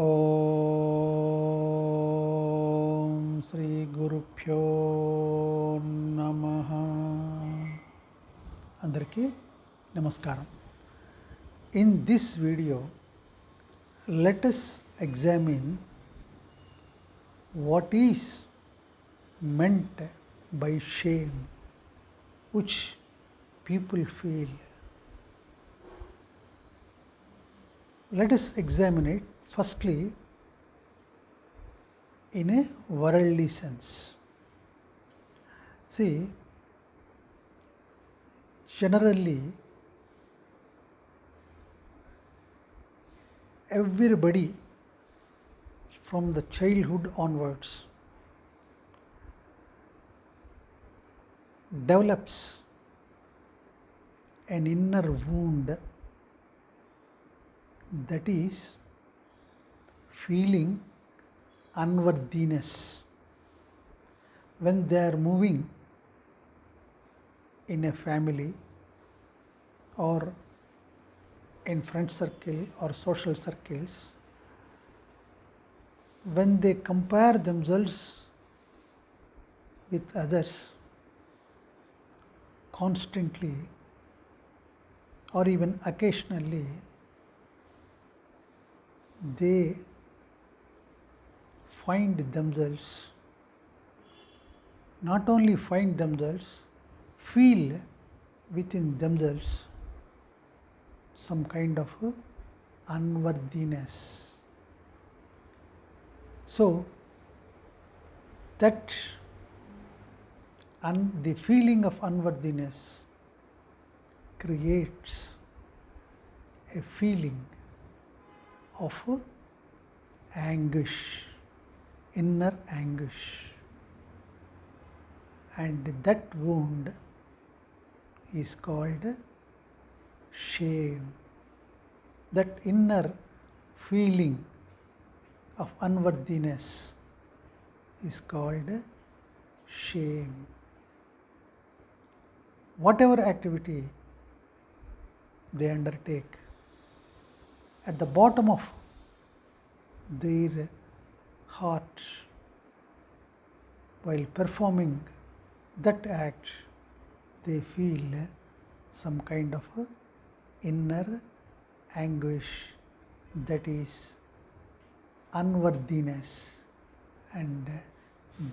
ఓం శ్రీ గురుభ్యో నమః. అందరికీ నమస్కారం. In this video, let us examine what is meant by shame, which people feel. Let us examine it firstly in a worldly sense. See, generally everybody from the childhood onwards develops an inner wound, that is feeling unworthiness when they are moving in a family or in friend circle or social circles. When they compare themselves with others constantly or even occasionally, they find themselves, not only find themselves, feel within themselves some kind of unworthiness. So that the feeling of unworthiness creates a feeling of anguish, inner anguish, and that wound is called shame. That inner feeling of unworthiness is called shame. Whatever activity they undertake, at the bottom of their heart, while performing that act, they feel some kind of inner anguish, that is unworthiness, and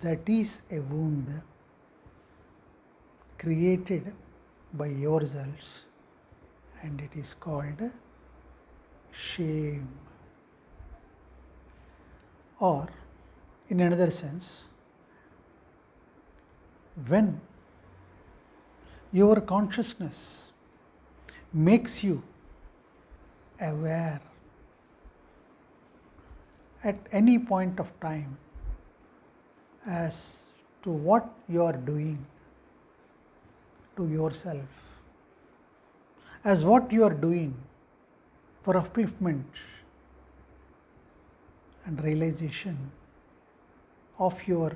that is a wound created by yourselves, and it is called shame. Or in another sense, when your consciousness makes you aware at any point of time as to what you are doing to yourself, as what you are doing for upliftment and realization of your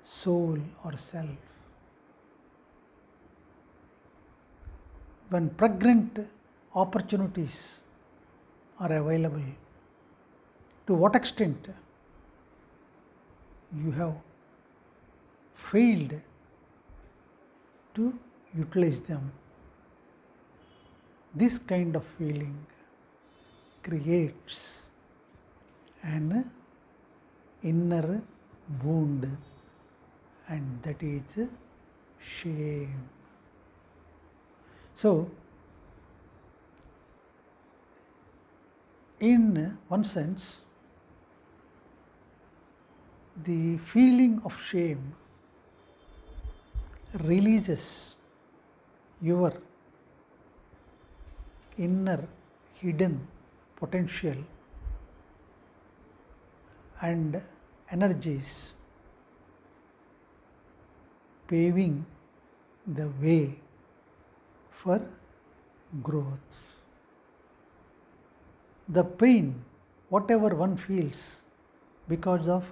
soul or self. When pregnant opportunities are available, to what extent you have failed to utilize them. This kind of feeling creates an inner wound, and that is shame. So, in one sense, the feeling of shame releases your inner hidden potential and energies, paving the way for growth. The pain, whatever one feels because of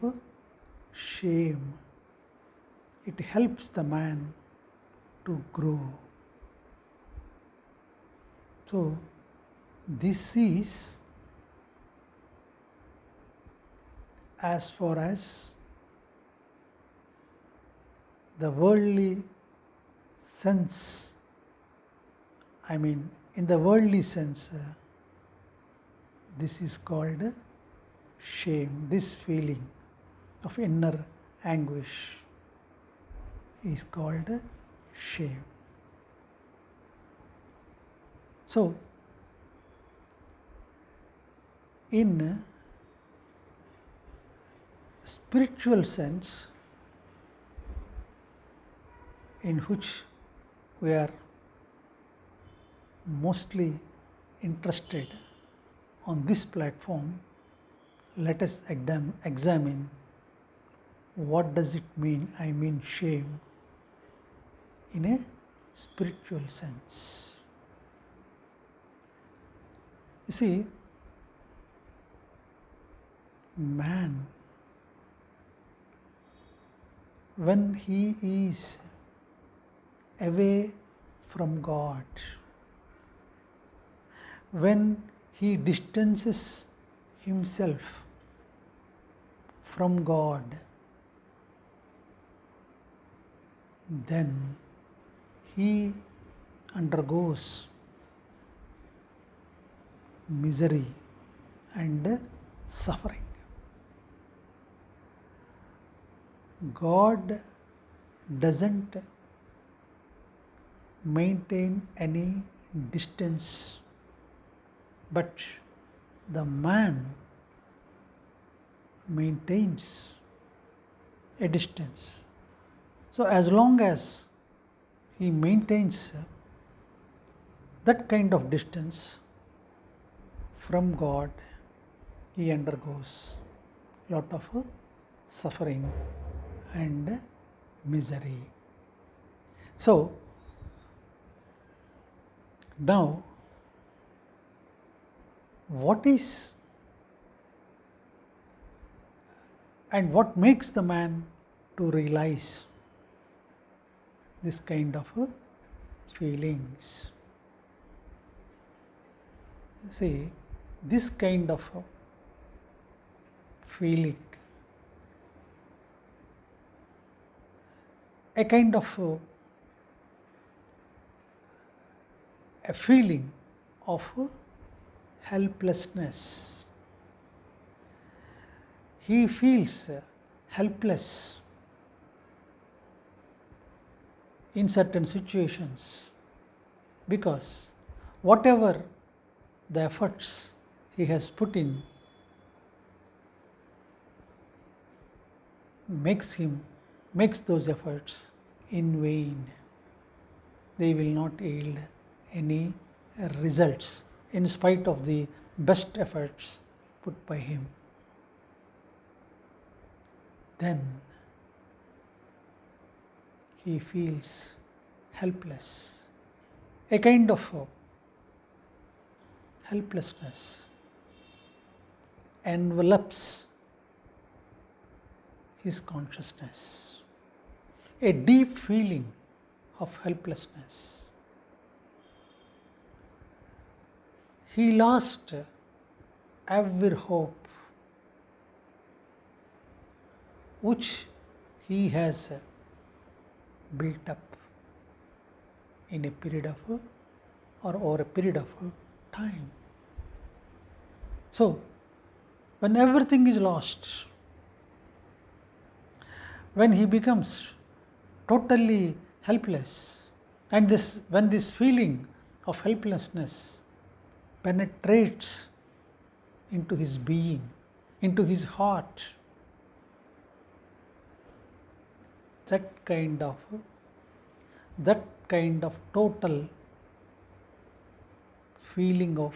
shame, it helps the man to grow. So, this is as far as the worldly sense, in the worldly sense, this is called shame. This feeling of inner anguish is called shame. So, in spiritual sense, in which we are mostly interested on this platform, let us examine what does it mean, shame, in a spiritual sense. You see, man, when he is away from God, when he distances himself from God, then he undergoes misery and suffering. God doesn't maintain any distance, but the man maintains a distance. So as long as he maintains that kind of distance from God, he undergoes a lot of suffering and misery. So now, what is and what makes the man to realize this kind of feelings? See, this kind of feeling, a kind of a feeling of helplessness. He feels helpless in certain situations because whatever the efforts he has put in makes those efforts in vain. They will not yield any results in spite of the best efforts put by him. Then he feels helpless. A kind of helplessness envelops his consciousness, a deep feeling of helplessness. He lost every hope which he has built up in a period of or over a period of time. So, when everything is lost, when he becomes totally helpless, and when this feeling of helplessness penetrates into his being, into his heart, that kind of total feeling of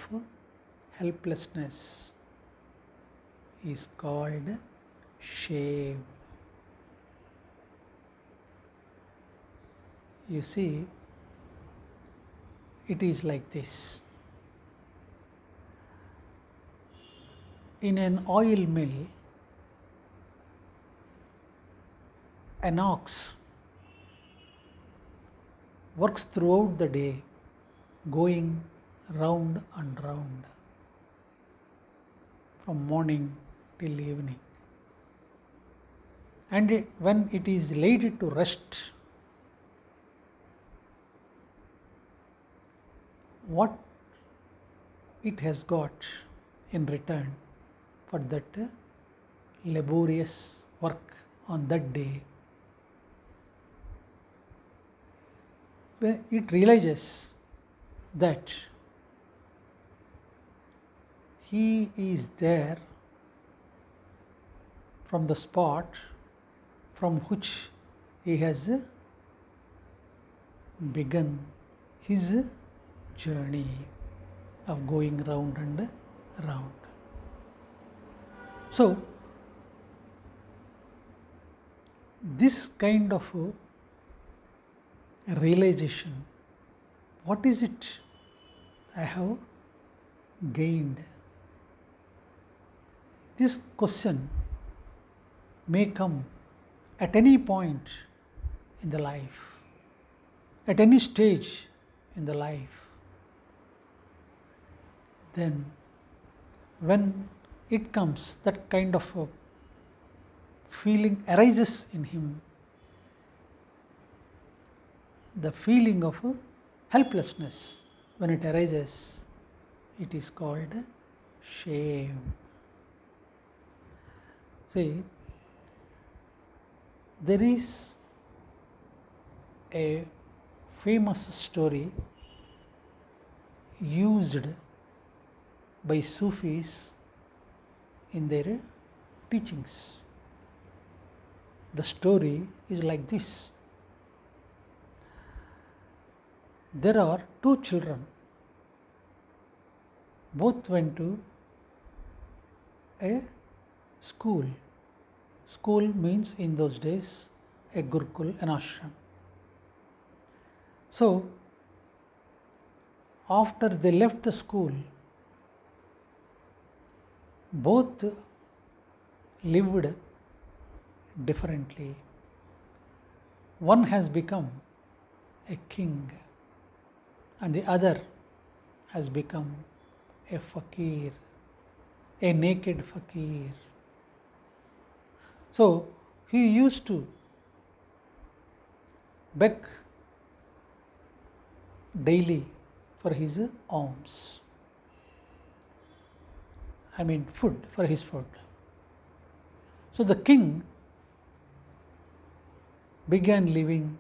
helplessness is called shame. You see, it is like this. In an oil mill, an ox works throughout the day, going round and round from morning till evening. and when it is laid to rest, what it has got in return for that laborious work on that day, when it realizes that he is there from the spot from which he has begun his journey of going round and round. So, this kind of realization, what is it I have gained? This question may come at any point in the life, at any stage in the life. Then when it comes, that kind of a feeling arises in him, the feeling of helplessness. When it arises, it is called shame. See, there is a famous story used by Sufis in their teachings. The story is like this. There are two children. Both went to a school. School means in those days a Gurukul, an ashram. So, after they left the school, both lived differently. One has become a king and the other has become a fakir, a naked fakir. So, he used to beg daily for his alms. I mean food, for his food. So the king began living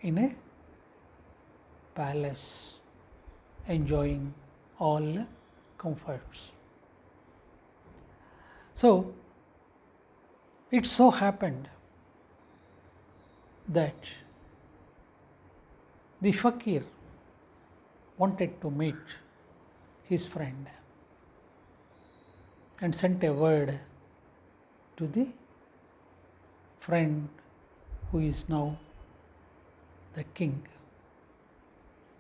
in a palace, enjoying all comforts. So it so happened that the fakir wanted to meet his friend and sent a word to the friend who is now the king.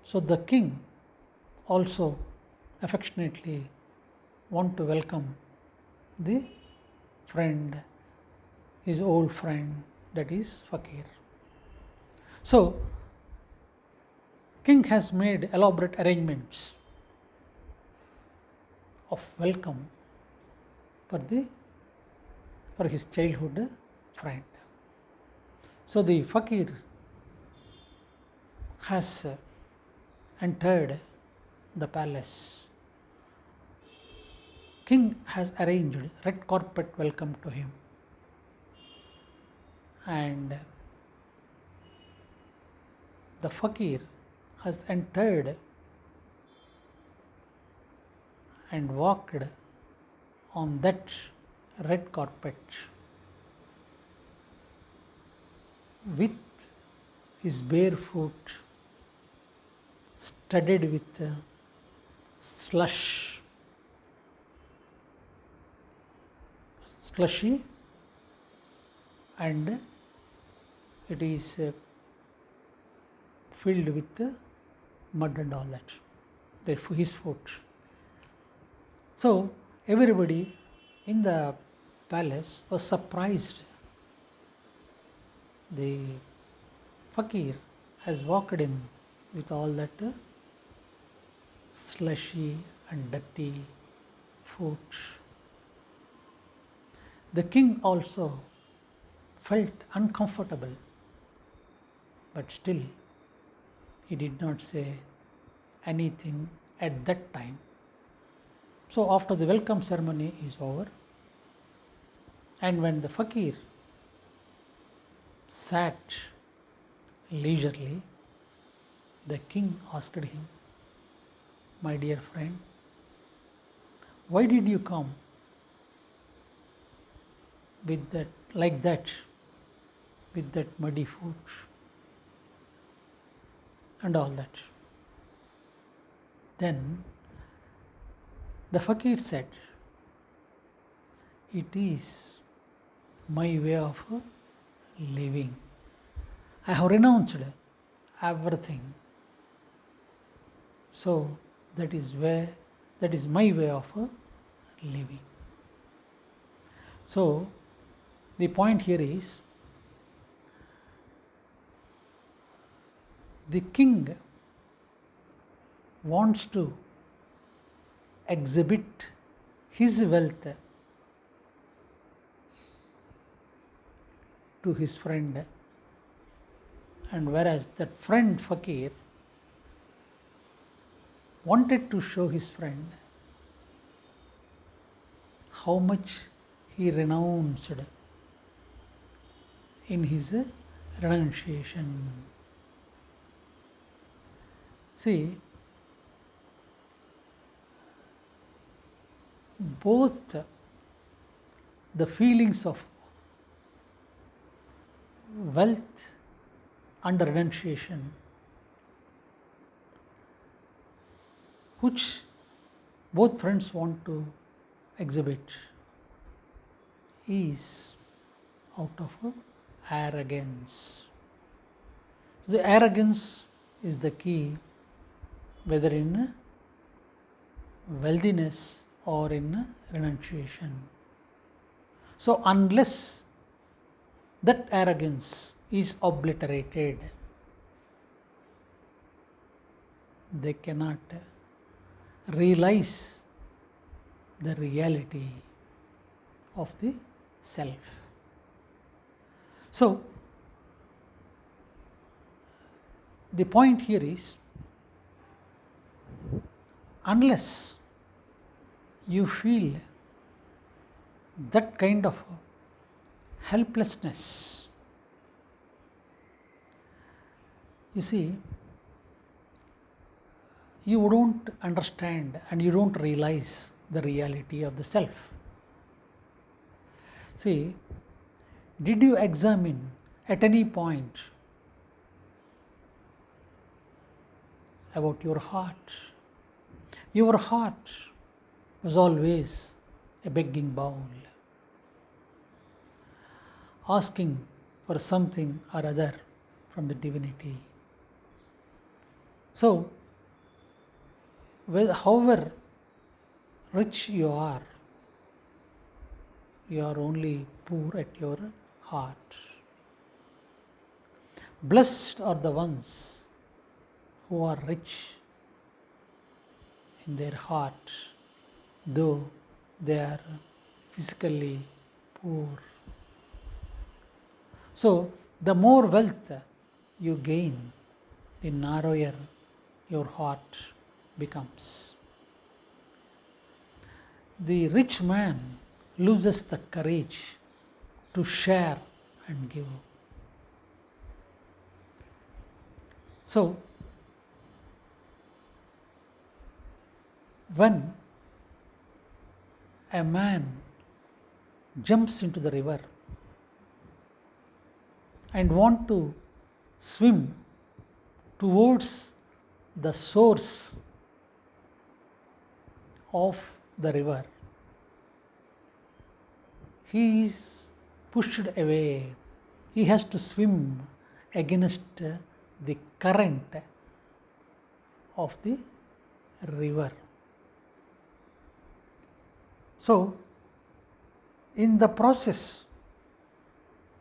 So the king also affectionately want to welcome the friend, his old friend, that is fakir. So king has made elaborate arrangements of welcome for his childhood friend. So the fakir has entered the palace. King has arranged red carpet welcome to him, and the fakir has entered and walked on that red carpet with his bare foot studded with slushy, and it is filled with mud and all that, his foot. So everybody in the palace was surprised. The fakir has walked in with all that slushy and dirty food. The king also felt uncomfortable, but still he did not say anything at that time. So after the welcome ceremony is over, and when the fakir sat leisurely, the king asked him, "My dear friend, why did you come with that, like that, with that muddy foot and all that?" Then the fakir said, "It is my way of living. I have renounced everything. So that is my way of living." So the point here is, the king wants to exhibit his wealth to his friend, and whereas that friend fakir wanted to show his friend how much he renounced in his renunciation. See, both the feelings of wealth and renunciation, which both friends want to exhibit, is out of arrogance. The arrogance is the key, whether in wealthiness or in renunciation. So unless that arrogance is obliterated, they cannot realize the reality of the self. So the point here is, unless you feel that kind of helplessness, you see, you don't understand and you don't realize the reality of the self. See, did you examine at any point about your heart? Your heart was always a begging bowl, asking for something or other from the divinity. So, however rich you are only poor at your heart. Blessed are the ones who are rich in their heart, though they are physically poor. So, the more wealth you gain, the narrower your heart becomes. The rich man loses the courage to share and give. So, when a man jumps into the river and want to swim towards the source of the river, he is pushed away. He has to swim against the current of the river. So, in the process,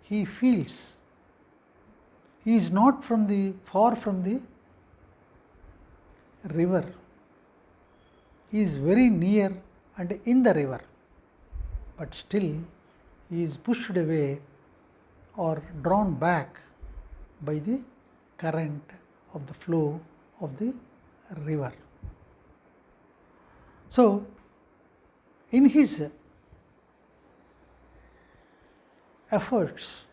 he feels he is not far from the river. He is very near and in the river, but still he is pushed away or drawn back by the current of the flow of the river. So, in his efforts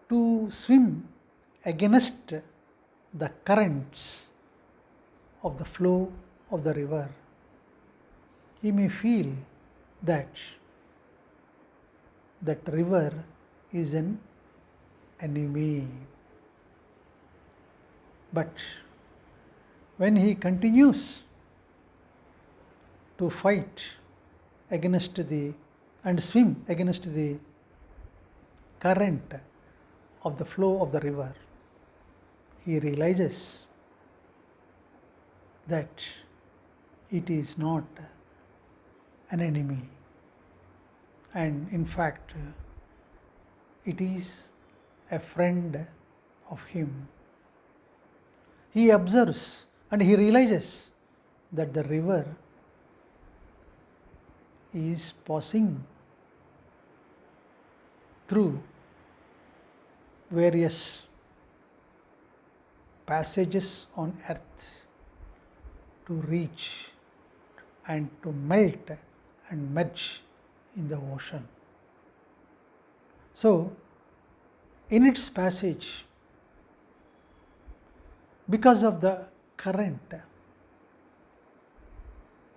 to swim against the currents of the flow of the river, he may feel that that river is an enemy. But when he continues to fight against the and swim against the current of the flow of the river, he realizes that it is not an enemy, and in fact it is a friend of him. He observes and he realizes that the river is passing through various passages on earth to reach and to melt and merge in the ocean. So, in its passage, because of the current,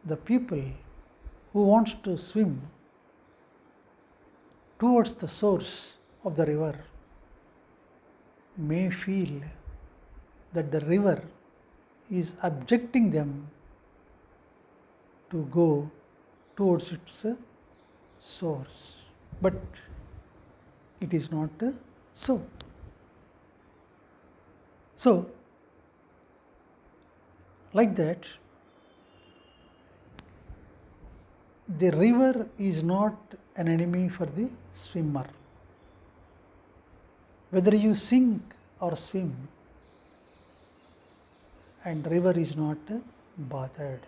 the people who wants to swim towards the source of the river may feel that the river is objecting them to go towards its source, but it is not so. So, like that, the river is not an enemy for the swimmer. Whether you sink or swim, and river is not bothered.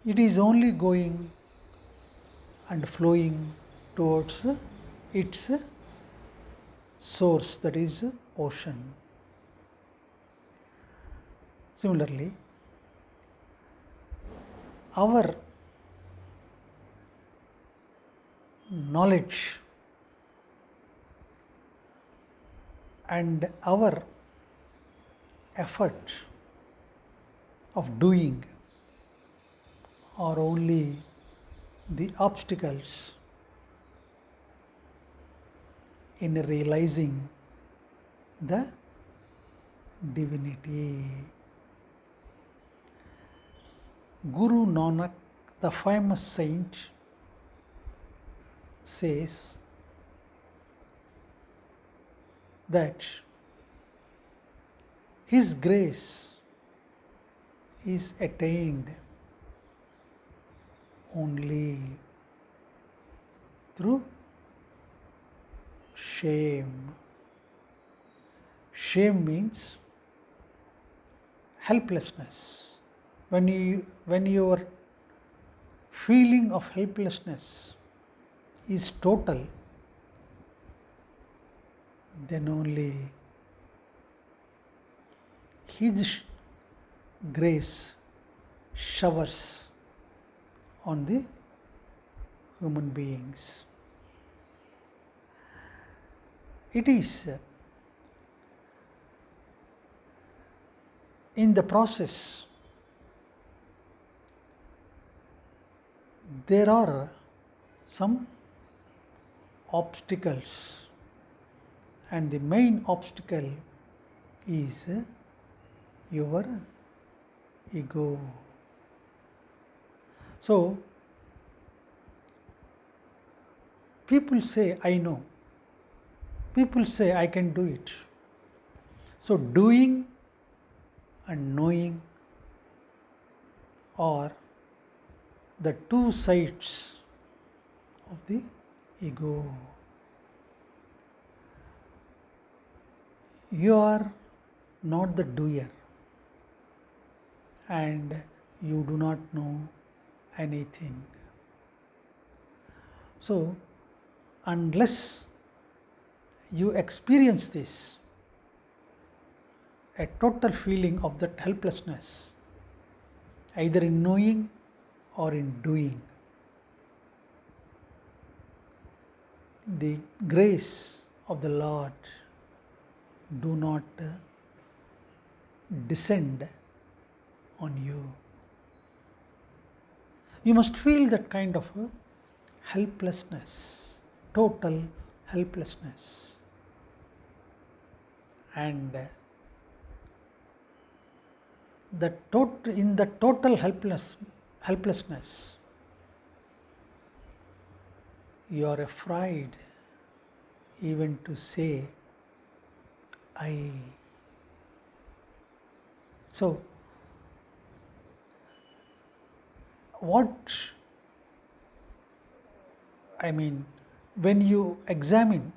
It is only going and flowing towards its source, that is ocean. Similarly, our knowledge and our effort of doing are only the obstacles in realizing the divinity. Guru Nanak, the famous saint, says that his grace is attained only through shame. Shame means helplessness. When your feeling of helplessness is total, then only his grace showers on the human beings. It is in the process there are some obstacles, and the main obstacle is your ego. So, people say, I know. People say, I can do it. So, doing and knowing are the two sides of the ego. You are not the doer, and you do not know anything. So, unless you experience this, a total feeling of that helplessness, either in knowing or in doing, the grace of the Lord do not descend on you. You must feel that kind of helplessness, total helplessness. And in the total helplessness, you are afraid even to say, I. So, when you examine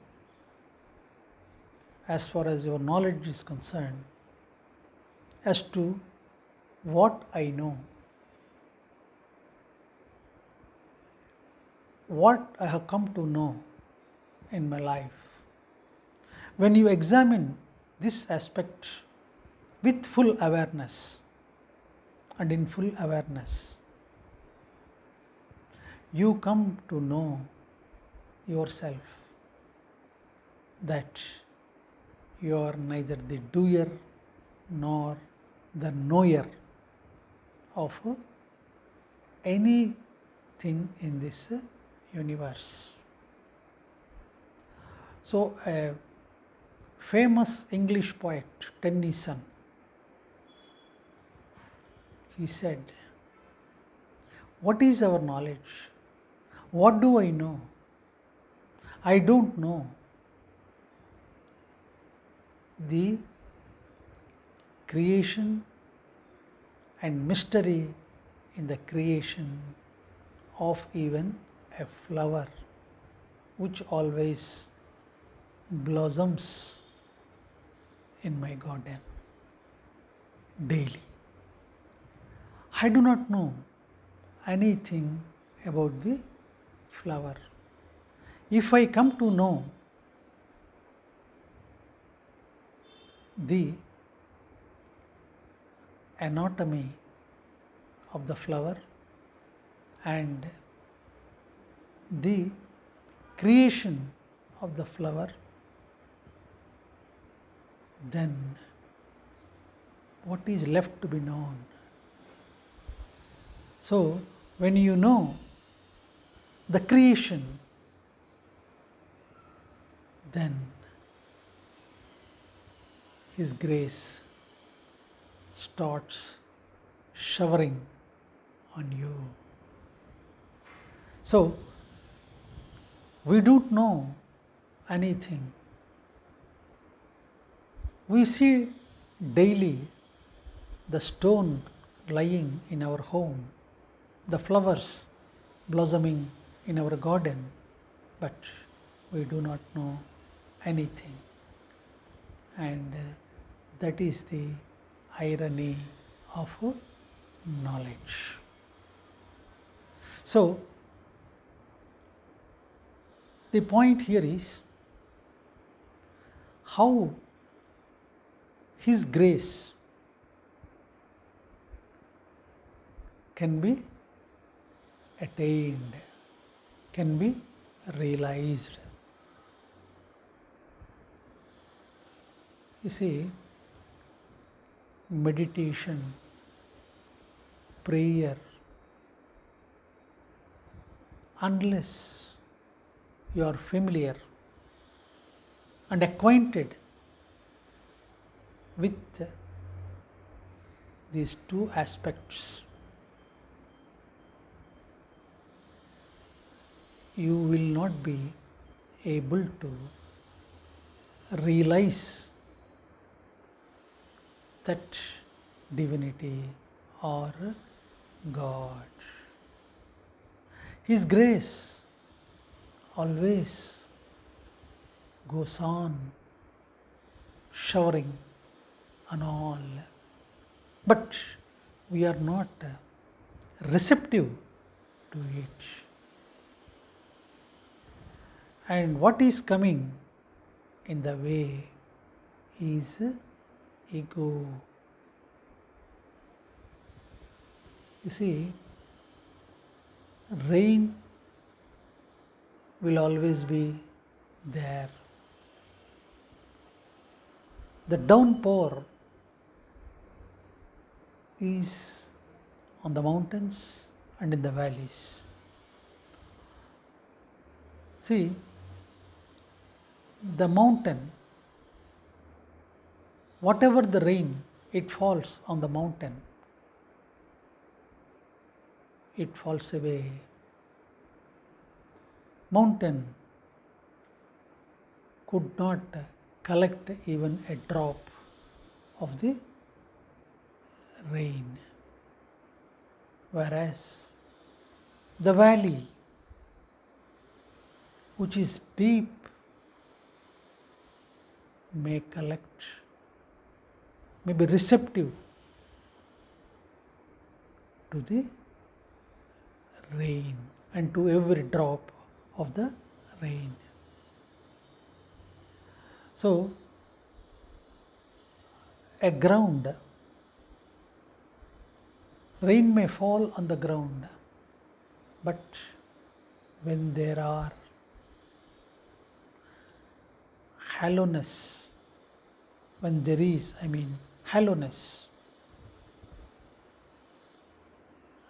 as far as your knowledge is concerned, as to what I know, what I have come to know in my life, when you examine this aspect with full awareness and in full awareness, you come to know yourself that you are neither the doer nor the knower of anything in this universe. So, a famous English poet, Tennyson, he said, what is our knowledge? What do I know? I don't know the creation and mystery in the creation of even a flower which always blossoms in my garden daily. I do not know anything about the flower. If I come to know the anatomy of the flower and the creation of the flower, then what is left to be known? So, when you know the creation, then His grace starts showering on you. So, we don't know anything. We see daily the stone lying in our home, the flowers blossoming in our garden, but we do not know anything. And that is the irony of knowledge. So, the point here is how His grace can be attained, can be realized. You see, meditation, prayer, unless you are familiar and acquainted with these two aspects, you will not be able to realize that divinity or God. His grace always goes on showering on all, but we are not receptive to it. And what is coming in the way is ego. You see, rain will always be there. The downpour is on the mountains and in the valleys. See, the mountain, whatever the rain, it falls on the mountain, it falls away. Mountain could not collect even a drop of the rain, whereas the valley, which is deep, may collect, may be receptive to the rain and to every drop of the rain. So, a ground, rain may fall on the ground, but when there are hollowness, when there is, hollowness,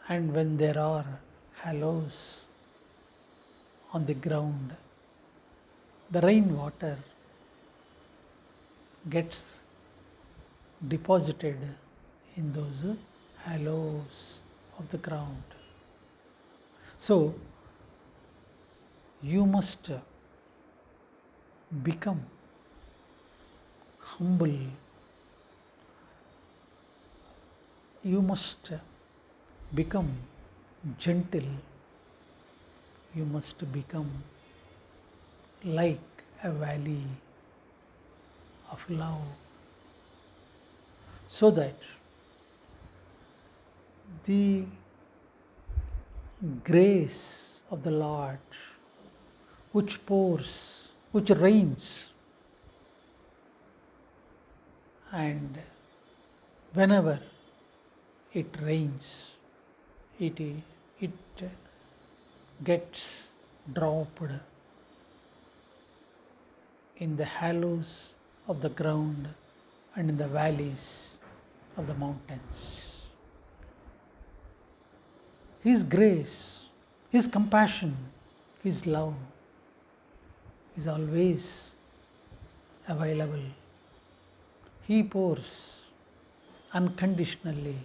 and when there are hollows on the ground, the rainwater gets deposited in those hollows of the ground. So, you must become humble, you must become gentle, you must become like a valley of love, so that the grace of the Lord, which pours, which rains, and whenever it rains, it gets dropped in the hollows of the ground and in the valleys of the mountains. His grace, His compassion, His love is always available. He pours unconditionally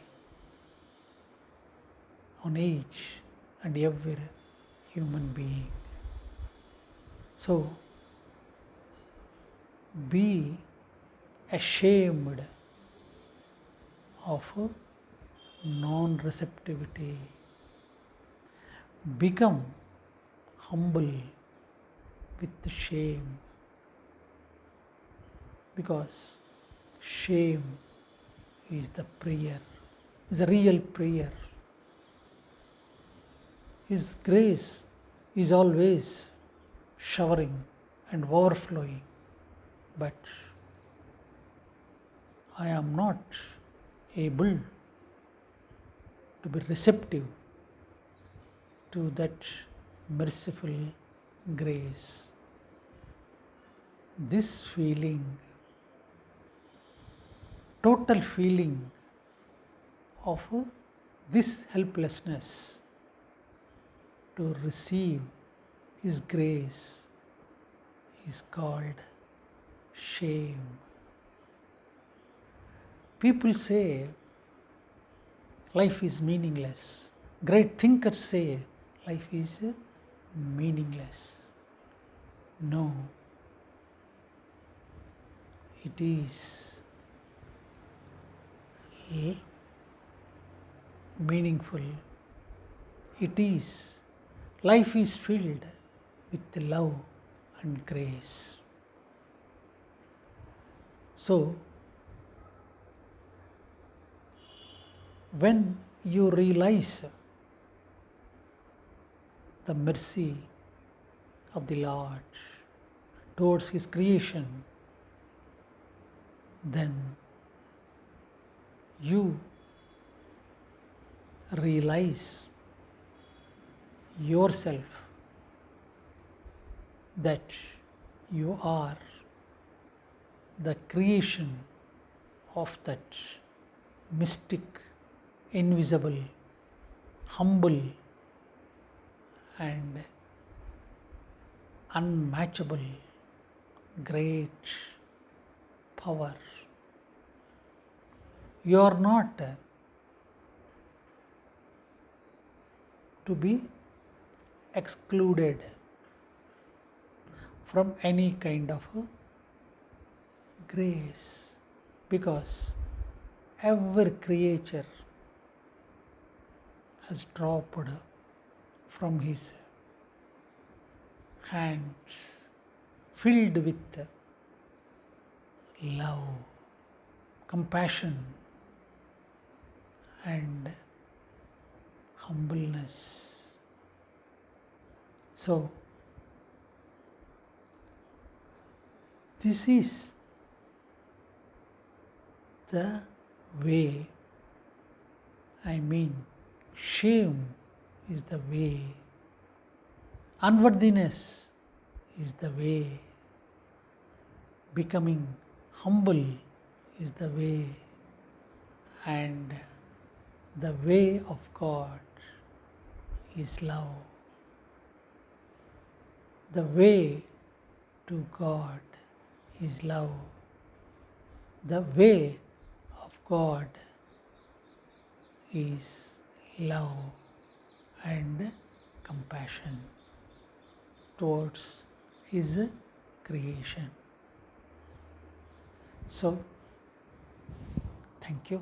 on each and every human being. So, be ashamed of non-receptivity. Become humble with shame, because shame is the prayer, is a real prayer. His grace is always showering and overflowing, but I am not able to be receptive to that merciful grace. This feeling, total feeling of this helplessness to receive His grace is called shame. People say life is meaningless. Great thinkers say life is meaningless. No, it is meaningful. It is. Life is filled with love and grace. So, when you realize the mercy of the Lord towards His creation, then you realize yourself that you are the creation of that mystic, invisible, humble and unmatchable great power. You are not to be excluded from any kind of grace, because every creature has dropped from His hands filled with love, compassion and humbleness. So, this is the way, shame is the way, unworthiness is the way, becoming humble is the way, and the way of God is love. The way to God is love. The way of God is love and compassion towards His creation. So, thank you.